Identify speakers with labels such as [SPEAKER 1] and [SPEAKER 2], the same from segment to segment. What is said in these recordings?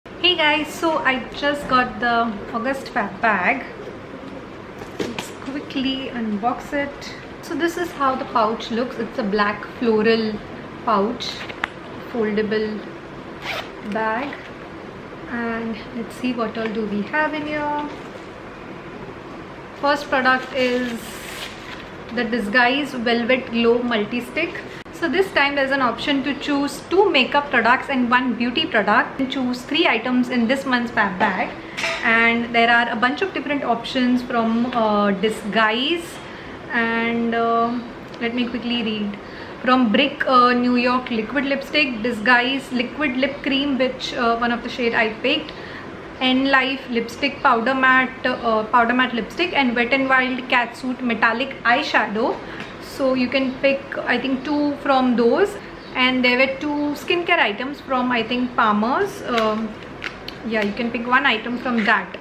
[SPEAKER 1] Hey guys, so I just got the August Fab bag. Let's quickly unbox it. So this is how the pouch looks. It's a black floral pouch, foldable bag. And let's see what all do we have in here. First product is the Disguise Velvet Glow Multi-Stick. So this time there's an option to choose 2 makeup products and 1 beauty product, and choose 3 items in this month's Fab bag. And there are a bunch of different options from Disguise, and let me quickly read. From Brick New York liquid lipstick, Disguise liquid lip cream, which one of the shade I picked, N-Life lipstick powder matte lipstick, and Wet n Wild Catsuit metallic eyeshadow. So you can pick, I think, 2 from those. And there were 2 skincare items from, I think, Palmer's. Yeah, you can pick 1 item from that.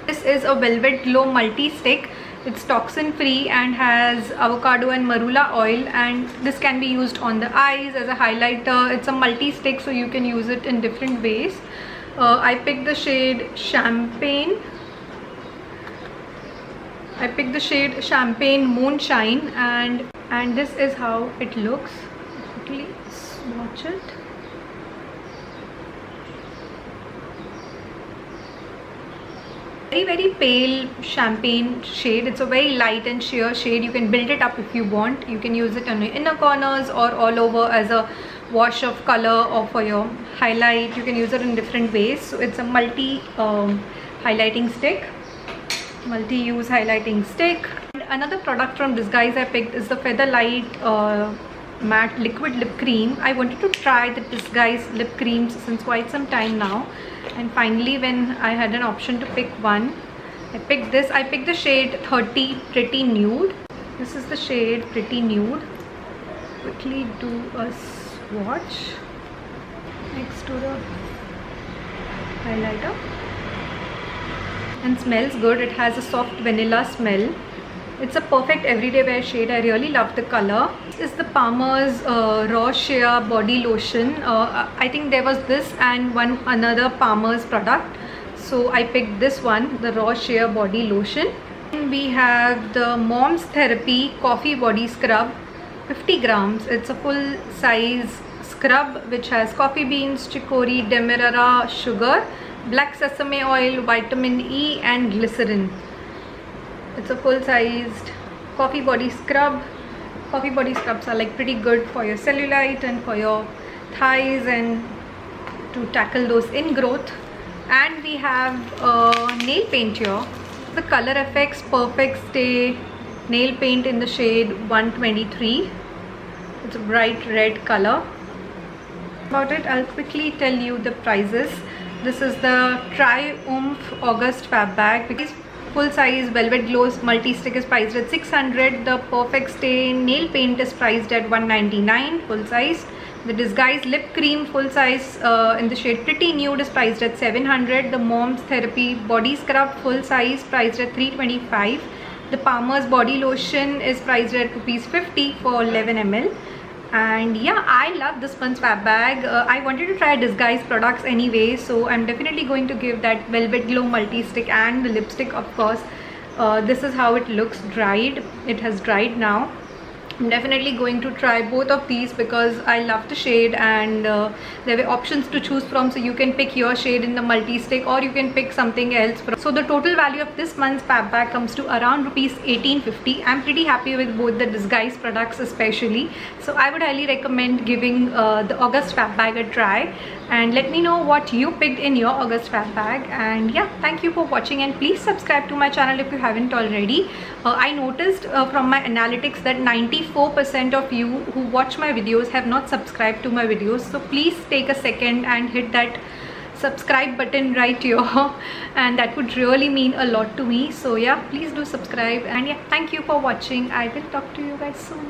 [SPEAKER 1] This is a Velvet Glow multi-stick. It's toxin free and has avocado and marula oil, and this can be used on the eyes as a highlighter. It's a multi-stick, so you can use it in different ways. I picked the shade Champagne. Champagne Moonshine, and this is how it looks. Quickly swatch it. Very pale champagne shade. It's a very light and sheer shade. You can build it up if you want. You can use it on your inner corners or all over as a wash of color or for your highlight. You can use it in different ways. So it's a highlighting stick, multi-use highlighting stick. And another product from Disguise I picked is the Feather Light matte liquid lip cream. I wanted to try the Disguise lip creams since quite some time now, and finally when I had an option to pick one, I picked this. I picked the shade 30 Pretty Nude. This is the shade Pretty Nude. Quickly do a swatch next to the highlighter, and smells good. It has a soft vanilla smell. It's a perfect everyday wear shade. I really love the color. This is the Palmer's Raw Sheer Body Lotion. I think there was this and another Palmer's product, so I picked this one, the Raw Sheer Body Lotion. And we have the Mom's Therapy Coffee Body Scrub, 50 grams. It's a full size scrub which has coffee beans, chicory, demerara, sugar, black sesame oil, vitamin E, and glycerin. It's a full-sized coffee body scrub. Coffee body scrubs are like pretty good for your cellulite and for your thighs and to tackle those ingrowth. And we have nail paint here. The Color FX Perfect Stay nail paint in the shade 123. It's a bright red color. About it, I'll quickly tell you the prices. This is the Triumph August Fab bag. Because full size Velvet Glows multi-stick is priced at 600. The Perfect Stay nail paint is priced at 199 full size. The Disguise lip cream full size in the shade Pretty Nude is priced at 700. The Mom's Therapy body scrub full size priced at 325. The Palmer's body lotion is priced at ₹50 for 11 ml. And yeah, I love this month's Fab bag. I wanted to try Disguise products anyway, so I'm definitely going to give that Velvet Glow multi-stick and the lipstick, of course. This is how it looks dried. It has dried now. I'm definitely going to try both of these because I love the shade, and there were options to choose from, so you can pick your shade in the multi-stick or you can pick something else. So the total value of this month's Fab bag comes to around ₹1850. I'm pretty happy with both the Disguise products especially, so I would highly recommend giving the August Fab bag a try. And let me know what you picked in your August Fab bag. And yeah, thank you for watching, and please subscribe to my channel if you haven't already. I noticed from my analytics that 94% of you who watch my videos have not subscribed to my videos, so please take a second and hit that subscribe button right here, and that would really mean a lot to me. So yeah, please do subscribe, and yeah, thank you for watching. I will talk to you guys soon.